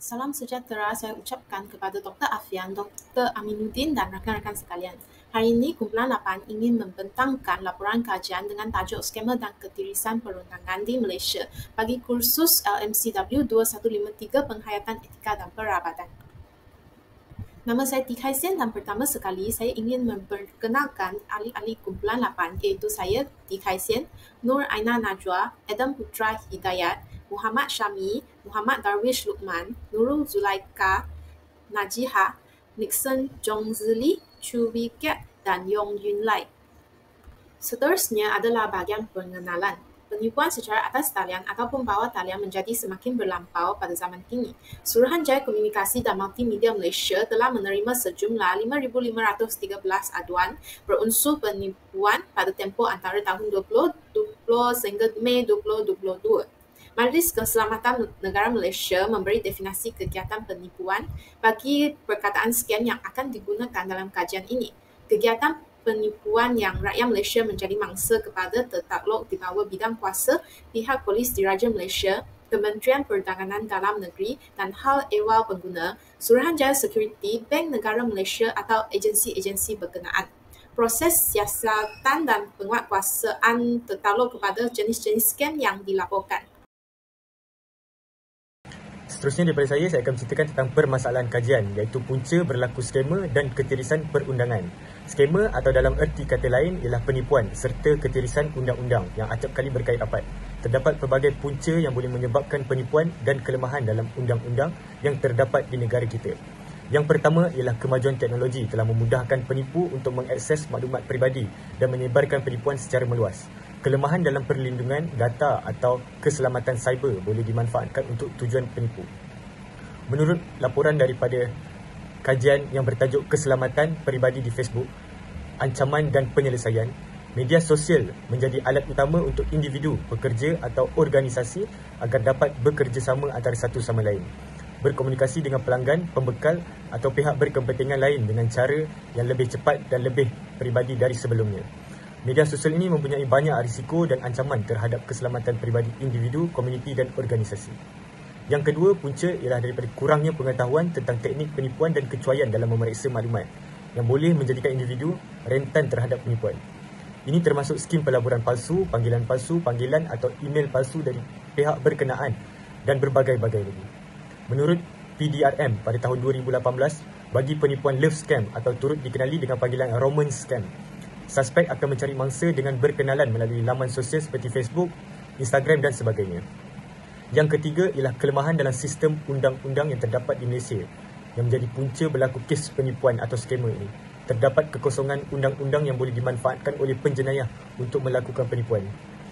Salam sejahtera saya ucapkan kepada Dr. Afian, Dr. Aminuddin dan rakan-rakan sekalian. Hari ini kumpulan 8 ingin membentangkan laporan kajian dengan tajuk Skamer dan Ketirisan Perundangan di Malaysia bagi kursus LMCW 2153 Penghayatan Etika dan Perabatan. Nama saya T. Khaisian dan pertama sekali saya ingin memperkenalkan ahli-ahli kumpulan 8 iaitu saya T. Khaisian, Nur Aina Najwa, Adam Putra Hidayat, Muhammad Syami, Muhammad Darwish Lukman, Nurul Zulaika, Najiha, Nixon Jongzili, Chu Wee Kiat dan Yong Yun Lai. Seterusnya adalah bahagian pengenalan. Penipuan secara atas talian ataupun bawah talian menjadi semakin berlampau pada zaman kini. Suruhanjaya Komunikasi dan Multimedia Malaysia telah menerima sejumlah 5,513 aduan berunsur penipuan pada tempoh antara tahun 2020 sehingga Mei 2022. Majlis Keselamatan Negara Malaysia memberi definisi kegiatan penipuan bagi perkataan scam yang akan digunakan dalam kajian ini. Kegiatan penipuan yang rakyat Malaysia menjadi mangsa kepada tertakluk di bawah bidang kuasa pihak Polis Diraja Malaysia, Kementerian Perdagangan Dalam Negeri dan Hal Ehwal Pengguna, Suruhanjaya Sekuriti, Bank Negara Malaysia atau agensi-agensi berkenaan. Proses siasatan dan penguatkuasaan tertakluk kepada jenis-jenis scam yang dilaporkan. Seterusnya daripada saya akan menceritakan tentang permasalahan kajian iaitu punca berlaku skamer dan ketirisan perundangan. Skamer atau dalam erti kata lain ialah penipuan serta ketirisan undang-undang yang acap kali berkait rapat. Terdapat pelbagai punca yang boleh menyebabkan penipuan dan kelemahan dalam undang-undang yang terdapat di negara kita. Yang pertama ialah kemajuan teknologi telah memudahkan penipu untuk mengakses maklumat peribadi dan menyebarkan penipuan secara meluas. Kelemahan dalam perlindungan data atau keselamatan cyber boleh dimanfaatkan untuk tujuan penipu. Menurut laporan daripada kajian yang bertajuk Keselamatan Peribadi di Facebook, Ancaman dan Penyelesaian, media sosial menjadi alat utama untuk individu, pekerja atau organisasi agar dapat bekerjasama antara satu sama lain, berkomunikasi dengan pelanggan, pembekal atau pihak berkepentingan lain dengan cara yang lebih cepat dan lebih peribadi dari sebelumnya. Media sosial ini mempunyai banyak risiko dan ancaman terhadap keselamatan peribadi individu, komuniti dan organisasi. Yang kedua punca ialah daripada kurangnya pengetahuan tentang teknik penipuan dan kecuaian dalam memeriksa maklumat yang boleh menjadikan individu rentan terhadap penipuan. Ini termasuk skim pelaburan palsu, panggilan atau email palsu dari pihak berkenaan dan berbagai-bagai lagi. Menurut PDRM pada tahun 2018, bagi penipuan love scam atau turut dikenali dengan panggilan romance scam, suspek akan mencari mangsa dengan berkenalan melalui laman sosial seperti Facebook, Instagram dan sebagainya. Yang ketiga ialah kelemahan dalam sistem undang-undang yang terdapat di Malaysia yang menjadi punca berlaku kes penipuan atau skamer ini. Terdapat kekosongan undang-undang yang boleh dimanfaatkan oleh penjenayah untuk melakukan penipuan.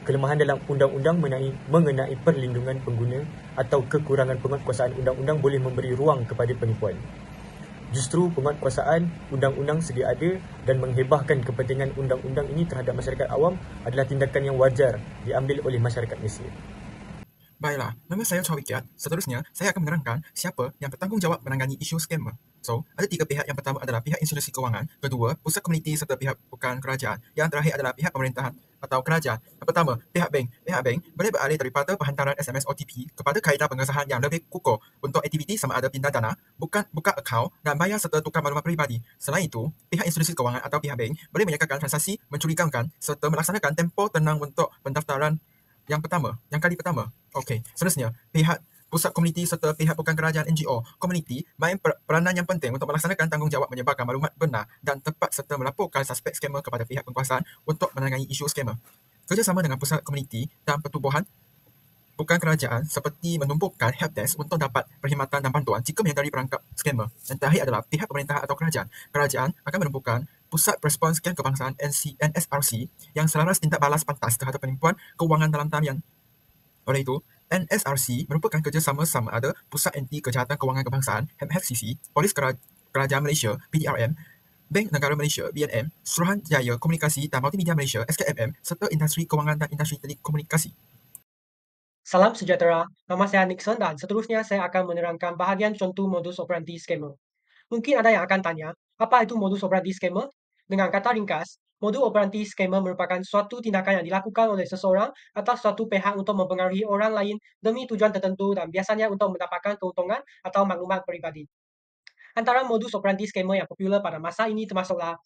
Kelemahan dalam undang-undang mengenai perlindungan pengguna atau kekurangan penguatkuasaan undang-undang boleh memberi ruang kepada penipuan. Justru penguatkuasaan undang-undang sedia ada dan menghebahkan kepentingan undang-undang ini terhadap masyarakat awam adalah tindakan yang wajar diambil oleh masyarakat Malaysia. Baiklah, nama saya Chu Wee Kiat. Seterusnya, saya akan menerangkan siapa yang bertanggungjawab menangani isu skamer. So, ada tiga pihak. Yang pertama adalah pihak institusi kewangan, kedua, pusat komuniti serta pihak bukan kerajaan. Yang terakhir adalah pihak pemerintahan atau kerajaan. Yang pertama, pihak bank. Pihak bank boleh beralih daripada perhantaran SMS OTP kepada kaedah pengesahan yang lebih kukuh untuk aktiviti sama ada pindah dana, buka akaun dan bayar serta tukar maklumat peribadi. Selain itu, pihak institusi kewangan atau pihak bank boleh menyatakan transaksi mencurigakan serta melaksanakan tempoh tenang untuk pendaftaran yang kali pertama. Okey, seterusnya, pihak pusat komuniti serta pihak bukan kerajaan NGO, komuniti main peranan yang penting untuk melaksanakan tanggungjawab menyebarkan maklumat benar dan tepat serta melaporkan suspek skamer kepada pihak penguasaan untuk menangani isu skamer. Kerjasama dengan pusat komuniti dan pertubuhan bukan kerajaan seperti menumpukan helpdesk untuk dapat perkhidmatan dan bantuan jika menghindari perangkap skamer. Yang terakhir adalah pihak pemerintahan atau kerajaan. Kerajaan akan menumpukan Pusat Respons Scam Kebangsaan NSRC yang selaras tindak balas pantas terhadap penipuan kewangan dalam talian. Oleh itu, NSRC merupakan kerjasama sama ada Pusat Anti Kejahatan Kewangan Kebangsaan (HCC), Polis Kerajaan Malaysia (PDRM), Bank Negara Malaysia (BNM), Suruhanjaya Komunikasi dan Multimedia Malaysia (SKMM) serta Industri Kewangan dan Industri Telekomunikasi. Salam sejahtera, nama saya Nixon dan seterusnya saya akan menerangkan bahagian contoh modus operandi scammer. Mungkin ada yang akan tanya, apa itu modus operandi scammer? Dengan kata ringkas, Modus operandi skamer merupakan suatu tindakan yang dilakukan oleh seseorang atau suatu pihak untuk mempengaruhi orang lain demi tujuan tertentu dan biasanya untuk mendapatkan keuntungan atau maklumat pribadi. Antara modus operandi skamer yang popular pada masa ini termasuklah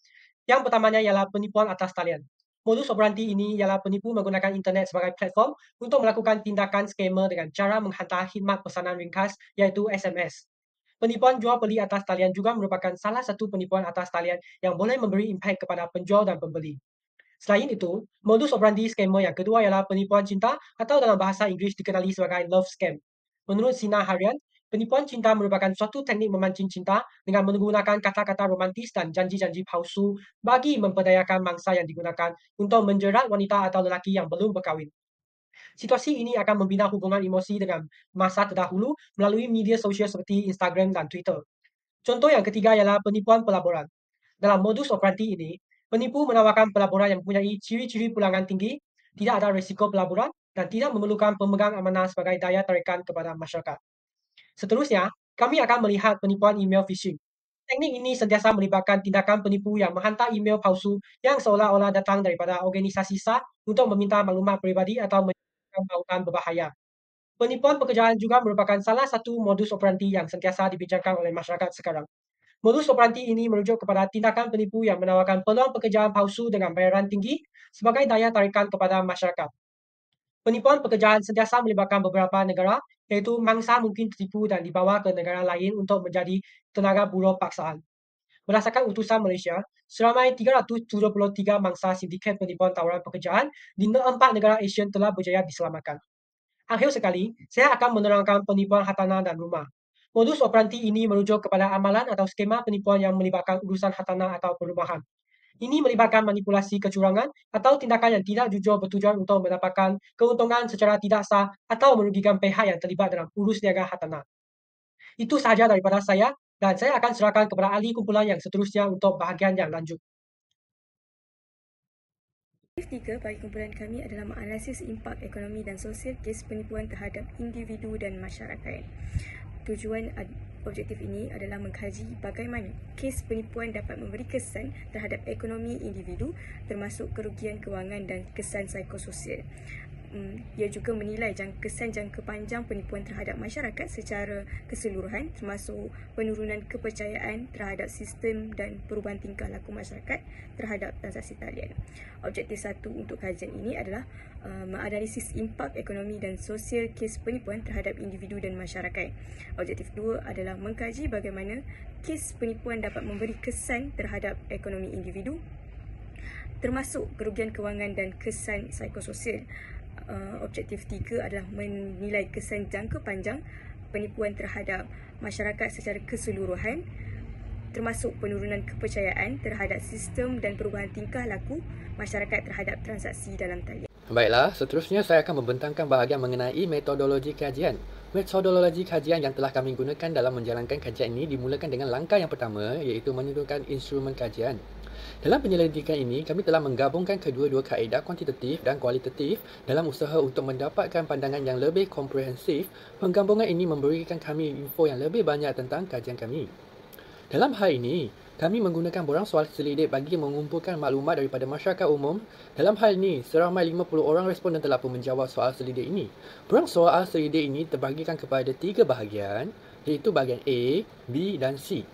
yang pertamanya ialah penipuan atas talian. Modus operandi ini ialah penipu menggunakan internet sebagai platform untuk melakukan tindakan skamer dengan cara menghantar khidmat pesanan ringkas iaitu SMS. Penipuan jual beli atas talian juga merupakan salah satu penipuan atas talian yang boleh memberi impak kepada penjual dan pembeli. Selain itu, modus operandi skamer yang kedua ialah penipuan cinta atau dalam bahasa Inggeris dikenali sebagai love scam. Menurut Sinar Harian, penipuan cinta merupakan suatu teknik memancing cinta dengan menggunakan kata-kata romantis dan janji-janji palsu bagi memperdayakan mangsa yang digunakan untuk menjerat wanita atau lelaki yang belum berkahwin. Situasi ini akan membina hubungan emosi dengan masa terdahulu melalui media sosial seperti Instagram dan Twitter. Contoh yang ketiga ialah penipuan pelaburan. Dalam modus operandi ini, penipu menawarkan pelaburan yang mempunyai ciri-ciri pulangan tinggi, tidak ada risiko pelaburan, dan tidak memerlukan pemegang amanah sebagai daya tarikan kepada masyarakat. Seterusnya, kami akan melihat penipuan email phishing. Teknik ini sentiasa melibatkan tindakan penipu yang menghantar email palsu yang seolah-olah datang daripada organisasi sah untuk meminta maklumat pribadi atau tautan berbahaya. Penipuan pekerjaan juga merupakan salah satu modus operandi yang sentiasa dibincangkan oleh masyarakat sekarang. Modus operandi ini merujuk kepada tindakan penipu yang menawarkan peluang pekerjaan palsu dengan bayaran tinggi sebagai daya tarikan kepada masyarakat. Penipuan pekerjaan sentiasa melibatkan beberapa negara, iaitu mangsa mungkin tertipu dan dibawa ke negara lain untuk menjadi tenaga buruh paksaan. Berdasarkan utusan Malaysia, seramai 373 mangsa sindiket penipuan tawaran pekerjaan di 4 negara Asia telah berjaya diselamatkan. Akhir sekali, saya akan menerangkan penipuan hartanah dan rumah. Modus operandi ini merujuk kepada amalan atau skema penipuan yang melibatkan urusan hartanah atau perumahan. Ini melibatkan manipulasi kecurangan atau tindakan yang tidak jujur bertujuan untuk mendapatkan keuntungan secara tidak sah atau merugikan pihak yang terlibat dalam urus niaga hartanah. Itu sahaja daripada saya dan saya akan serahkan kepada ahli kumpulan yang seterusnya untuk bahagian yang lanjut. Objektif 3 bagi kumpulan kami adalah menganalisis impak ekonomi dan sosial kes penipuan terhadap individu dan masyarakat. Tujuan objektif ini adalah mengkaji bagaimana kes penipuan dapat memberi kesan terhadap ekonomi individu termasuk kerugian kewangan dan kesan psikososial. Ia juga menilai kesan jangka panjang penipuan terhadap masyarakat secara keseluruhan termasuk penurunan kepercayaan terhadap sistem dan perubahan tingkah laku masyarakat terhadap transaksi talian. Objektif 1 untuk kajian ini adalah menganalisis impak ekonomi dan sosial kes penipuan terhadap individu dan masyarakat. Objektif 2 adalah mengkaji bagaimana kes penipuan dapat memberi kesan terhadap ekonomi individu termasuk kerugian kewangan dan kesan psikososial. Objektif 3 adalah menilai kesan jangka panjang penipuan terhadap masyarakat secara keseluruhan termasuk penurunan kepercayaan terhadap sistem dan perubahan tingkah laku masyarakat terhadap transaksi dalam talian. Baiklah, seterusnya saya akan membentangkan bahagian mengenai metodologi kajian. Metodologi kajian yang telah kami gunakan dalam menjalankan kajian ini dimulakan dengan langkah yang pertama iaitu menentukan instrumen kajian. Dalam penyelidikan ini, kami telah menggabungkan kedua-dua kaedah kuantitatif dan kualitatif dalam usaha untuk mendapatkan pandangan yang lebih komprehensif. Penggabungan ini memberikan kami info yang lebih banyak tentang kajian kami. Dalam hal ini, kami menggunakan borang soal selidik bagi mengumpulkan maklumat daripada masyarakat umum. Dalam hal ini, seramai 50 orang responden telah pun menjawab soal selidik ini. Borang soal selidik ini terbahagikan kepada 3 bahagian, iaitu bahagian A, B dan C.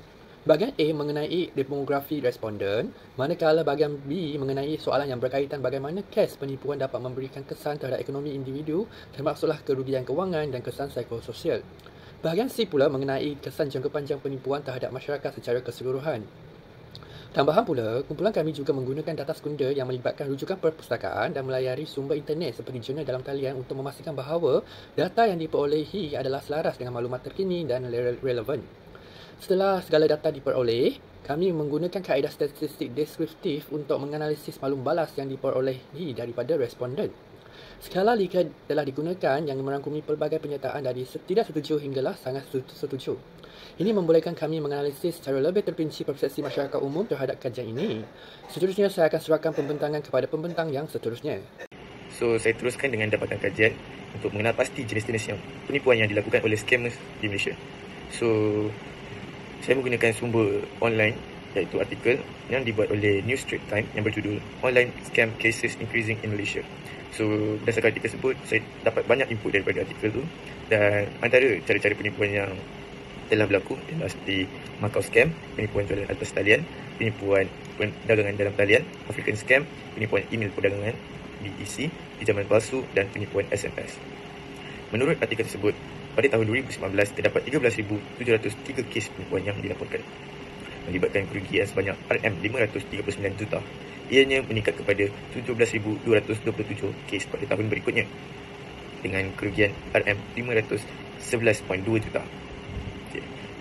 Bahagian A mengenai demografi responden, manakala bahagian B mengenai soalan yang berkaitan bagaimana kes penipuan dapat memberikan kesan terhadap ekonomi individu, termasuklah kerugian kewangan dan kesan psikososial. Bahagian C pula mengenai kesan jangka panjang penipuan terhadap masyarakat secara keseluruhan. Tambahan pula, kumpulan kami juga menggunakan data sekunder yang melibatkan rujukan perpustakaan dan melayari sumber internet seperti jurnal dalam talian untuk memastikan bahawa data yang diperolehi adalah selaras dengan maklumat terkini dan relevan. Setelah segala data diperoleh, kami menggunakan kaedah statistik deskriptif untuk menganalisis maklum balas yang diperolehi daripada responden. Skala Likert telah digunakan yang merangkumi pelbagai pernyataan dari tidak setuju hinggalah sangat setuju. Ini membolehkan kami menganalisis secara lebih terperinci persepsi masyarakat umum terhadap kajian ini. Seterusnya, saya akan serahkan pembentangan kepada pembentang yang seterusnya. So, saya teruskan dengan dapatkan kajian untuk mengenal pasti jenis-jenis penipuan yang dilakukan oleh scammers di Malaysia. So, saya menggunakan sumber online iaitu artikel yang dibuat oleh New Straits Times yang berjudul Online Scam Cases Increasing in Malaysia. So, berdasarkan artikel tersebut, saya dapat banyak input daripada artikel tu, dan antara cara-cara penipuan yang telah berlaku ialah seperti Macau Scam, penipuan jualan atas talian, penipuan perdagangan dalam talian, African Scam, penipuan email perdagangan, BEC, pinjaman palsu dan penipuan SMS. Menurut artikel tersebut, pada tahun 2019 terdapat 13,703 kes penipuan yang dilaporkan, melibatkan kerugian sebanyak RM539 juta. Ianya meningkat kepada 17,227 kes pada tahun berikutnya dengan kerugian RM511.2 juta.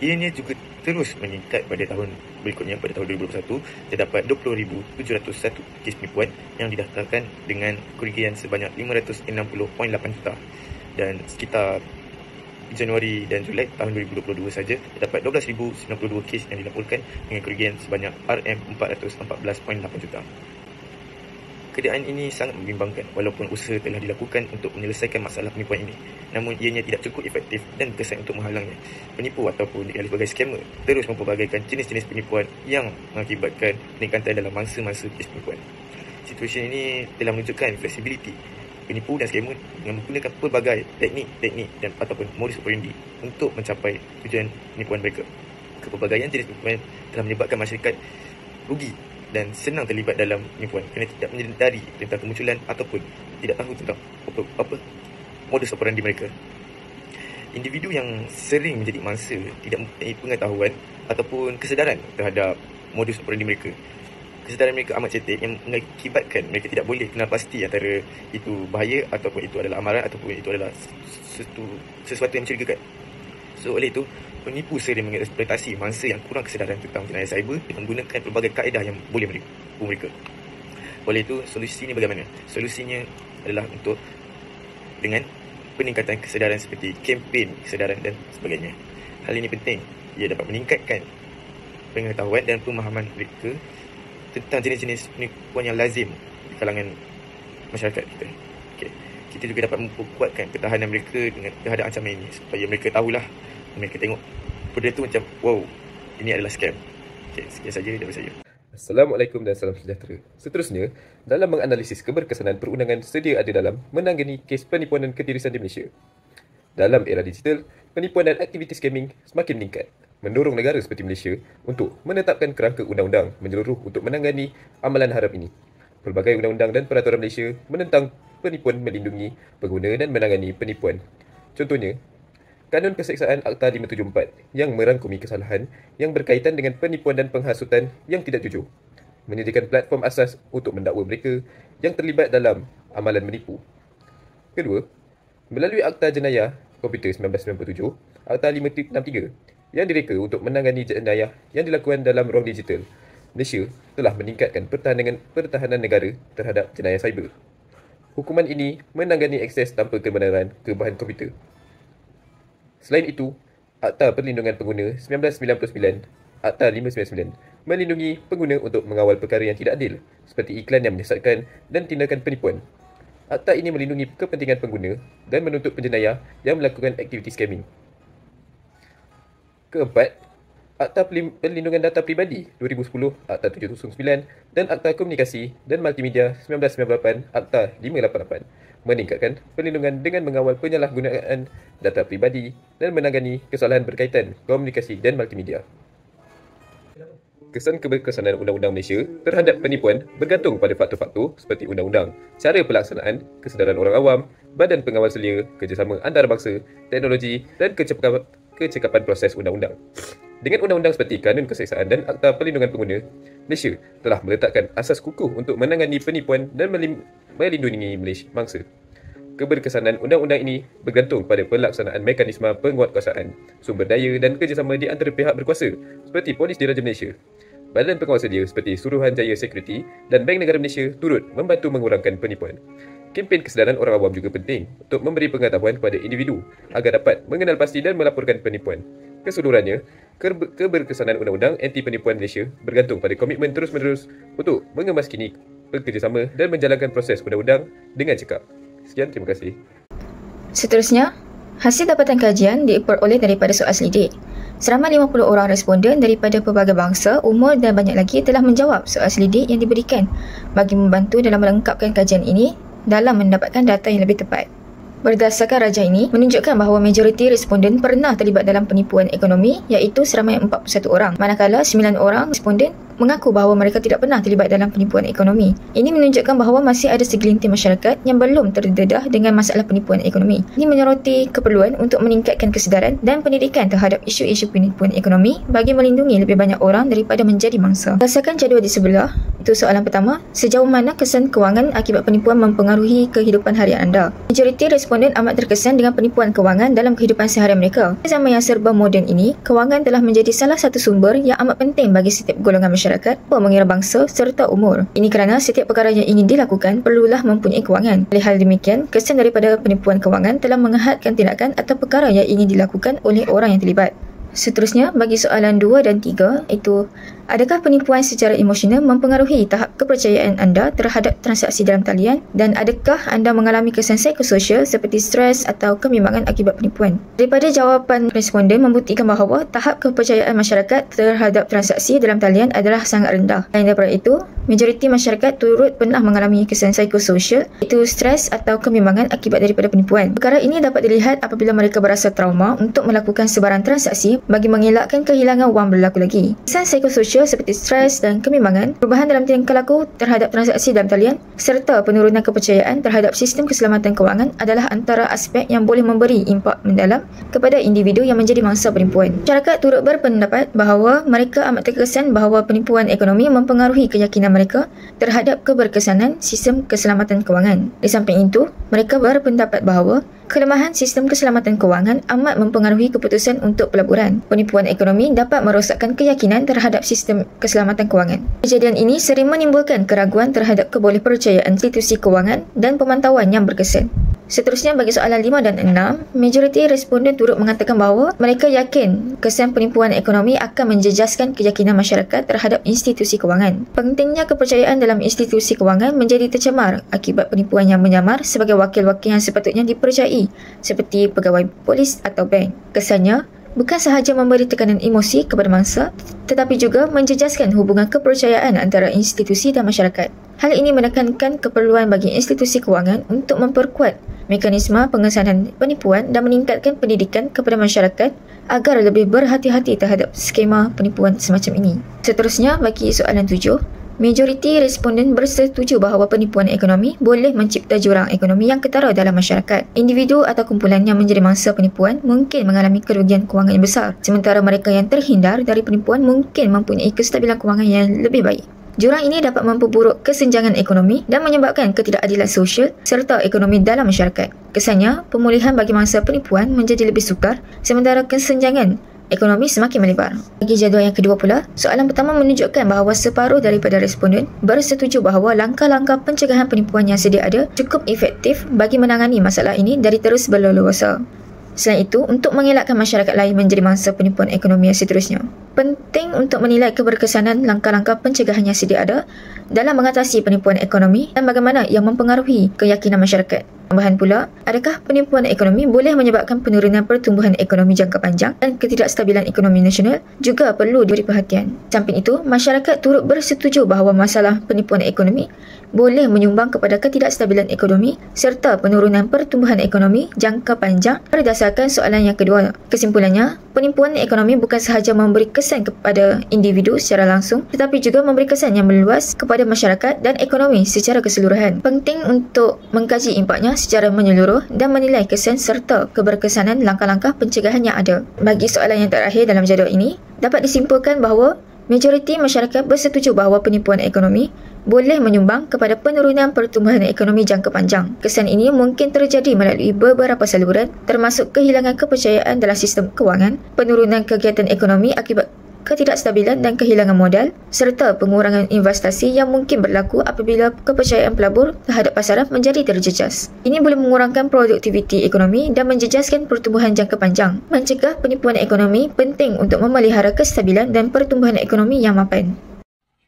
Ianya juga terus meningkat pada tahun berikutnya. Pada tahun 2021 terdapat 20,701 kes penipuan yang didaftarkan dengan kerugian sebanyak RM560.8 juta, dan sekitar Januari dan Julai tahun 2022 saja terdapat 12,092 kes yang dilaporkan dengan kerugian sebanyak RM414.8 juta. Keadaan ini sangat membimbangkan walaupun usaha telah dilakukan untuk menyelesaikan masalah penipuan ini, namun ianya tidak cukup efektif dan berkesan untuk menghalangnya. Penipu ataupun dialih sebagai scammer terus mempelbagaikan jenis-jenis penipuan yang mengakibatkan peningkatan dalam mangsa-mangsa kes penipuan. Situasi ini telah menunjukkan fleksibiliti penipu dan scammer dengan menggunakan pelbagai teknik dan ataupun modus operandi untuk mencapai tujuan penipuan mereka. Kepelbagaian jenis penipuan telah menyebabkan masyarakat rugi dan senang terlibat dalam penipuan kerana tidak menyedari tentang kemunculan ataupun tidak tahu tentang apa modus operandi mereka. Individu yang sering menjadi mangsa tidak mempunyai pengetahuan ataupun kesedaran terhadap modus operandi mereka. Kesedaran mereka amat cetek yang mengakibatkan mereka tidak boleh kenal pasti antara itu bahaya ataupun itu adalah amaran ataupun itu adalah sesuatu yang mencurigakan. So, oleh itu, penipu sering mengeksploitasi mangsa yang kurang kesedaran tentang jenayah cyber dengan menggunakan pelbagai kaedah yang boleh menipu mereka. Oleh itu, solusinya bagaimana? Solusinya adalah untuk dengan peningkatan kesedaran seperti kempen kesedaran dan sebagainya. Hal ini penting. Ia dapat meningkatkan pengetahuan dan pemahaman mereka tentang jenis-jenis penipuan yang lazim di kalangan masyarakat kita. Okay. Kita juga dapat memperkuatkan ketahanan mereka dengan terhadap ancaman ini supaya mereka tahulah, mereka tengok benda tu macam wow, ini adalah scam. Okay, sekian saja daripada saya. Assalamualaikum dan salam sejahtera. Seterusnya, dalam menganalisis keberkesanan perundangan sedia ada dalam menangani kes penipuan dan ketirisan di Malaysia. Dalam era digital, penipuan dan aktiviti scamming semakin meningkat, mendorong negara seperti Malaysia untuk menetapkan kerangka undang-undang menyeluruh untuk menangani amalan haram ini. Pelbagai undang-undang dan peraturan Malaysia menentang penipuan melindungi pengguna dan menangani penipuan. Contohnya, Kanun Keseksaan Akta 574 yang merangkumi kesalahan yang berkaitan dengan penipuan dan penghasutan yang tidak jujur, menyediakan platform asas untuk mendakwa mereka yang terlibat dalam amalan menipu. Kedua, melalui Akta Jenayah Komputer 1997, Akta 563 yang direka untuk menangani jenayah yang dilakukan dalam ruang digital, Malaysia telah meningkatkan pertahanan negara terhadap jenayah cyber. Hukuman ini menangani akses tanpa kebenaran ke bahan komputer. Selain itu, Akta Perlindungan Pengguna 1999, Akta 599, melindungi pengguna untuk mengawal perkara yang tidak adil, seperti iklan yang menyesatkan dan tindakan penipuan. Akta ini melindungi kepentingan pengguna dan menuntut penjenayah yang melakukan aktiviti scamming. Keempat, Akta Perlindungan Data Pribadi 2010, Akta 709 dan Akta Komunikasi dan Multimedia 1998, Akta 588 meningkatkan perlindungan dengan mengawal penyalahgunaan data pribadi dan menangani kesalahan berkaitan komunikasi dan multimedia. Kesan keberkesanan Undang-Undang Malaysia terhadap penipuan bergantung pada faktor-faktor seperti undang-undang, cara pelaksanaan, kesedaran orang awam, badan pengawal selia, kerjasama antarabangsa, teknologi dan kecekapan proses undang-undang. Dengan undang-undang seperti Kanun Keseksaan dan Akta Perlindungan Pengguna, Malaysia telah meletakkan asas kukuh untuk menangani penipuan dan melindungi Malaysia mangsa. Keberkesanan undang-undang ini bergantung pada pelaksanaan mekanisme penguatkuasaan, sumber daya dan kerjasama di antara pihak berkuasa seperti Polis Diraja Malaysia, badan pengawal sedia seperti Suruhanjaya Security dan Bank Negara Malaysia turut membantu mengurangkan penipuan. Kempen kesedaran orang awam juga penting untuk memberi pengetahuan kepada individu agar dapat mengenal pasti dan melaporkan penipuan. Keseluruhannya, keberkesanan Undang-Undang Anti Penipuan Malaysia bergantung pada komitmen terus-menerus untuk mengemaskini bekerjasama dan menjalankan proses undang-undang dengan cekap. Sekian, terima kasih. Seterusnya, hasil dapatan kajian diperoleh daripada soal selidik. Selama 50 orang responden daripada pelbagai bangsa, umur dan banyak lagi telah menjawab soal selidik yang diberikan bagi membantu dalam melengkapkan kajian ini dalam mendapatkan data yang lebih tepat. Berdasarkan rajah ini, menunjukkan bahawa majoriti responden pernah terlibat dalam penipuan ekonomi iaitu seramai 41 orang, manakala 9 orang responden mengaku bahawa mereka tidak pernah terlibat dalam penipuan ekonomi. Ini menunjukkan bahawa masih ada segelintir masyarakat yang belum terdedah dengan masalah penipuan ekonomi. Ini menyoroti keperluan untuk meningkatkan kesedaran dan pendidikan terhadap isu-isu penipuan ekonomi bagi melindungi lebih banyak orang daripada menjadi mangsa. Berdasarkan jadual di sebelah, itu soalan pertama, sejauh mana kesan kewangan akibat penipuan mempengaruhi kehidupan harian anda? Majoriti responden amat terkesan dengan penipuan kewangan dalam kehidupan seharian mereka. Di zaman yang serba moden ini, kewangan telah menjadi salah satu sumber yang amat penting bagi setiap golongan masyarakat, mengira bangsa serta umur. Ini kerana setiap perkara yang ingin dilakukan perlulah mempunyai kewangan. Oleh hal demikian, kesan daripada penipuan kewangan telah menghadkan tindakan atau perkara yang ingin dilakukan oleh orang yang terlibat. Seterusnya, bagi soalan 2 dan 3, iaitu adakah penipuan secara emosional mempengaruhi tahap kepercayaan anda terhadap transaksi dalam talian, dan adakah anda mengalami kesan psikososial seperti stres atau kebimbangan akibat penipuan? Daripada jawapan responden membuktikan bahawa tahap kepercayaan masyarakat terhadap transaksi dalam talian adalah sangat rendah. Selain daripada itu, majoriti masyarakat turut pernah mengalami kesan psikososial, iaitu stres atau kebimbangan akibat daripada penipuan. Perkara ini dapat dilihat apabila mereka berasa trauma untuk melakukan sebarang transaksi bagi mengelakkan kehilangan wang berlaku lagi. Kesan psikososial seperti stres dan kebimbangan, perubahan dalam tingkah laku terhadap transaksi dalam talian, serta penurunan kepercayaan terhadap sistem keselamatan kewangan adalah antara aspek yang boleh memberi impak mendalam kepada individu yang menjadi mangsa penipuan. Masyarakat turut berpendapat bahawa mereka amat terkesan bahawa penipuan ekonomi mempengaruhi keyakinan mereka terhadap keberkesanan sistem keselamatan kewangan. Di samping itu, mereka berpendapat bahawa kelemahan sistem keselamatan kewangan amat mempengaruhi keputusan untuk pelaburan. Penipuan ekonomi dapat merosakkan keyakinan terhadap sistem keselamatan kewangan. Kejadian ini sering menimbulkan keraguan terhadap kebolehpercayaan institusi kewangan dan pemantauan yang berkesan. Seterusnya, bagi soalan 5 dan 6, majoriti responden turut mengatakan bahawa mereka yakin kesan penipuan ekonomi akan menjejaskan keyakinan masyarakat terhadap institusi kewangan. Pentingnya kepercayaan dalam institusi kewangan menjadi tercemar akibat penipuan yang menyamar sebagai wakil-wakil yang sepatutnya dipercayai seperti pegawai polis atau bank. Kesannya bukan sahaja memberi tekanan emosi kepada mangsa, tetapi juga menjejaskan hubungan kepercayaan antara institusi dan masyarakat. Hal ini menekankan keperluan bagi institusi kewangan untuk memperkuat mekanisme pengesanan penipuan dan meningkatkan pendidikan kepada masyarakat agar lebih berhati-hati terhadap skema penipuan semacam ini. Seterusnya, bagi soalan 7, majoriti responden bersetuju bahawa penipuan ekonomi boleh mencipta jurang ekonomi yang ketara dalam masyarakat. Individu atau kumpulan yang menjadi mangsa penipuan mungkin mengalami kerugian kewangan yang besar, sementara mereka yang terhindar dari penipuan mungkin mempunyai kestabilan kewangan yang lebih baik. Jurang ini dapat memperburuk kesenjangan ekonomi dan menyebabkan ketidakadilan sosial serta ekonomi dalam masyarakat. Kesannya, pemulihan bagi mangsa penipuan menjadi lebih sukar, sementara kesenjangan ekonomi semakin melebar. Bagi jadual yang kedua pula, soalan pertama menunjukkan bahawa separuh daripada responden bersetuju bahawa langkah-langkah pencegahan penipuan yang sedia ada cukup efektif bagi menangani masalah ini dari terus berleluasa. Selain itu, untuk mengelakkan masyarakat lain menjadi mangsa penipuan ekonomi yang seterusnya, penting untuk menilai keberkesanan langkah-langkah pencegahan yang sedia ada dalam mengatasi penipuan ekonomi dan bagaimana ia mempengaruhi keyakinan masyarakat. Tambahan pula, adakah penipuan ekonomi boleh menyebabkan penurunan pertumbuhan ekonomi jangka panjang dan ketidakstabilan ekonomi nasional juga perlu diberi perhatian. Samping itu, masyarakat turut bersetuju bahawa masalah penipuan ekonomi boleh menyumbang kepada ketidakstabilan ekonomi serta penurunan pertumbuhan ekonomi jangka panjang berdasarkan soalan yang kedua. Kesimpulannya, penipuan ekonomi bukan sahaja memberi kesan kepada individu secara langsung, tetapi juga memberi kesan yang meluas kepada masyarakat dan ekonomi secara keseluruhan. Penting untuk mengkaji impaknya secara menyeluruh dan menilai kesan serta keberkesanan langkah-langkah pencegahan yang ada. Bagi soalan yang terakhir dalam jadual ini, dapat disimpulkan bahawa majoriti masyarakat bersetuju bahawa penipuan ekonomi boleh menyumbang kepada penurunan pertumbuhan ekonomi jangka panjang. Kesan ini mungkin terjadi melalui beberapa saluran, termasuk kehilangan kepercayaan dalam sistem kewangan, penurunan kegiatan ekonomi akibat ketidakstabilan dan kehilangan modal, serta pengurangan investasi yang mungkin berlaku apabila kepercayaan pelabur terhadap pasaran menjadi terjejas. Ini boleh mengurangkan produktiviti ekonomi dan menjejaskan pertumbuhan jangka panjang. Mencegah penipuan ekonomi penting untuk memelihara kestabilan dan pertumbuhan ekonomi yang mapan.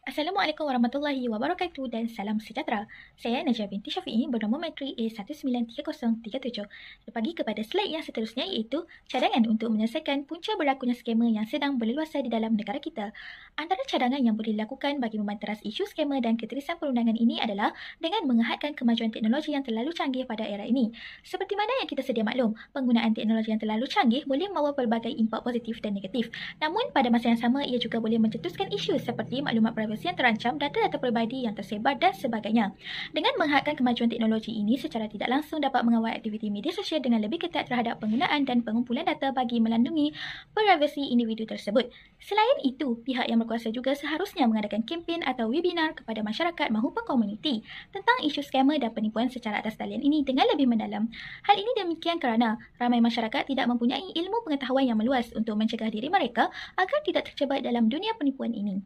Assalamualaikum warahmatullahi wabarakatuh dan salam sejahtera. Saya Najah binti Syafi'i bernombor matrik A193037. Berbagi kepada slide yang seterusnya iaitu cadangan untuk menyelesaikan punca berlakunya skema yang sedang berleluasa di dalam negara kita. Antara cadangan yang boleh dilakukan bagi membanteras isu skema dan ketirisan perundangan ini adalah dengan menghadkan kemajuan teknologi yang terlalu canggih pada era ini. Seperti mana yang kita sedia maklum, penggunaan teknologi yang terlalu canggih boleh membawa pelbagai impak positif dan negatif. Namun pada masa yang sama ia juga boleh mencetuskan isu seperti maklumat privasi yang terancam, data-data peribadi yang tersebar dan sebagainya. Dengan menghadkan kemajuan teknologi ini secara tidak langsung dapat mengawal aktiviti media sosial dengan lebih ketat terhadap penggunaan dan pengumpulan data bagi melindungi privasi individu tersebut. Selain itu, pihak yang berkuasa juga seharusnya mengadakan kempen atau webinar kepada masyarakat maupun komuniti tentang isu skema dan penipuan secara atas talian ini dengan lebih mendalam. Hal ini demikian kerana ramai masyarakat tidak mempunyai ilmu pengetahuan yang meluas untuk mencegah diri mereka agar tidak terjebak dalam dunia penipuan ini.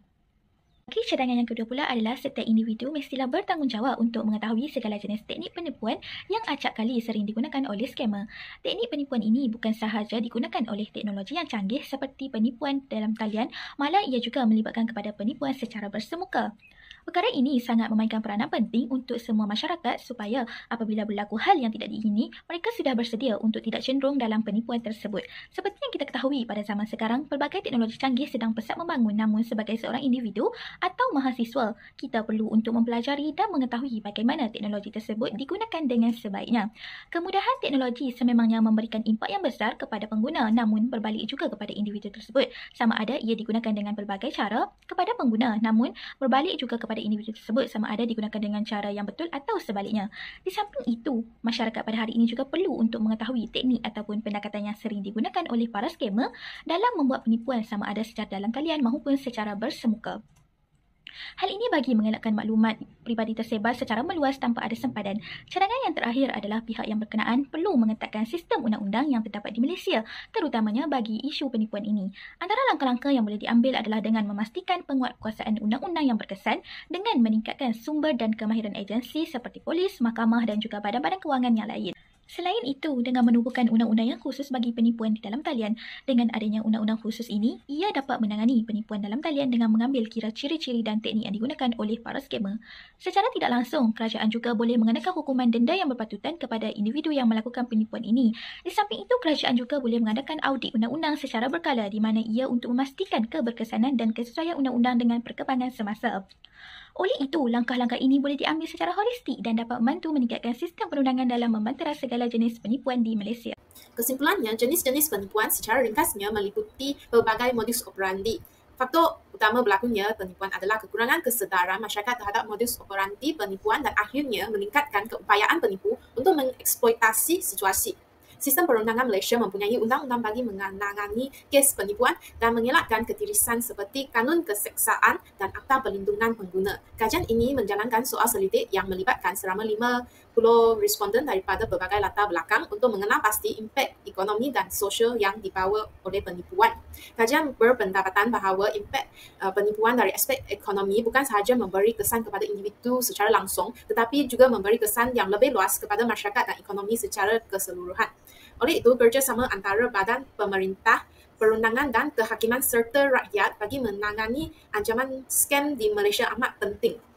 Bagi cadangan yang kedua pula adalah setiap individu mestilah bertanggungjawab untuk mengetahui segala jenis teknik penipuan yang acap kali sering digunakan oleh skamer. Teknik penipuan ini bukan sahaja digunakan oleh teknologi yang canggih seperti penipuan dalam talian, malah ia juga melibatkan kepada penipuan secara bersemuka. Perkara ini sangat memainkan peranan penting untuk semua masyarakat supaya apabila berlaku hal yang tidak diingini, mereka sudah bersedia untuk tidak cenderung dalam penipuan tersebut. Seperti yang kita ketahui pada zaman sekarang, pelbagai teknologi canggih sedang pesat membangun, namun sebagai seorang individu atau mahasiswa, kita perlu untuk mempelajari dan mengetahui bagaimana teknologi tersebut digunakan dengan sebaiknya. Kemudahan teknologi sememangnya memberikan impak yang besar kepada pengguna, namun berbalik juga kepada individu tersebut. Sama ada ia digunakan dengan pelbagai cara kepada pengguna, namun berbalik juga kepada individu tersebut sama ada digunakan dengan cara yang betul atau sebaliknya. Di samping itu, masyarakat pada hari ini juga perlu untuk mengetahui teknik ataupun pendekatan yang sering digunakan oleh para skamer dalam membuat penipuan sama ada secara dalam talian maupun secara bersemuka. Hal ini bagi mengelakkan maklumat peribadi tersebar secara meluas tanpa ada sempadan. Cadangan yang terakhir adalah pihak yang berkenaan perlu mengetatkan sistem undang-undang yang terdapat di Malaysia, terutamanya bagi isu penipuan ini. Antara langkah-langkah yang boleh diambil adalah dengan memastikan penguatkuasaan undang-undang yang berkesan dengan meningkatkan sumber dan kemahiran agensi seperti polis, mahkamah dan juga badan-badan kewangan yang lain. Selain itu, dengan menubuhkan undang-undang yang khusus bagi penipuan di dalam talian, dengan adanya undang-undang khusus ini, ia dapat menangani penipuan dalam talian dengan mengambil kira ciri-ciri dan teknik yang digunakan oleh para skamer. Secara tidak langsung, kerajaan juga boleh mengenakan hukuman denda yang berpatutan kepada individu yang melakukan penipuan ini. Di samping itu, kerajaan juga boleh mengadakan audit undang-undang secara berkala di mana ia untuk memastikan keberkesanan dan kesesuaian undang-undang dengan perkembangan semasa. Oleh itu, langkah-langkah ini boleh diambil secara holistik dan dapat membantu meningkatkan sistem perundangan dalam membanteras segala jenis penipuan di Malaysia. Kesimpulannya, jenis-jenis penipuan secara ringkasnya meliputi pelbagai modus operandi. Faktor utama berlakunya penipuan adalah kekurangan kesedaran masyarakat terhadap modus operandi penipuan dan akhirnya meningkatkan keupayaan penipu untuk mengeksploitasi situasi. Sistem perundangan Malaysia mempunyai undang-undang bagi menangani kes penipuan dan mengelakkan ketirisan seperti Kanun Keseksaan dan Akta Perlindungan Pengguna. Kajian ini menjalankan soal selidik yang melibatkan selama 50 responden daripada berbagai latar belakang untuk mengenal pasti impak ekonomi dan sosial yang dibawa oleh penipuan. Kajian berpendapatan bahawa impak penipuan dari aspek ekonomi bukan sahaja memberi kesan kepada individu secara langsung, tetapi juga memberi kesan yang lebih luas kepada masyarakat dan ekonomi secara keseluruhan. Oleh itu, kerjasama antara badan pemerintah, perundangan dan kehakiman serta rakyat bagi menangani ancaman skam di Malaysia amat penting.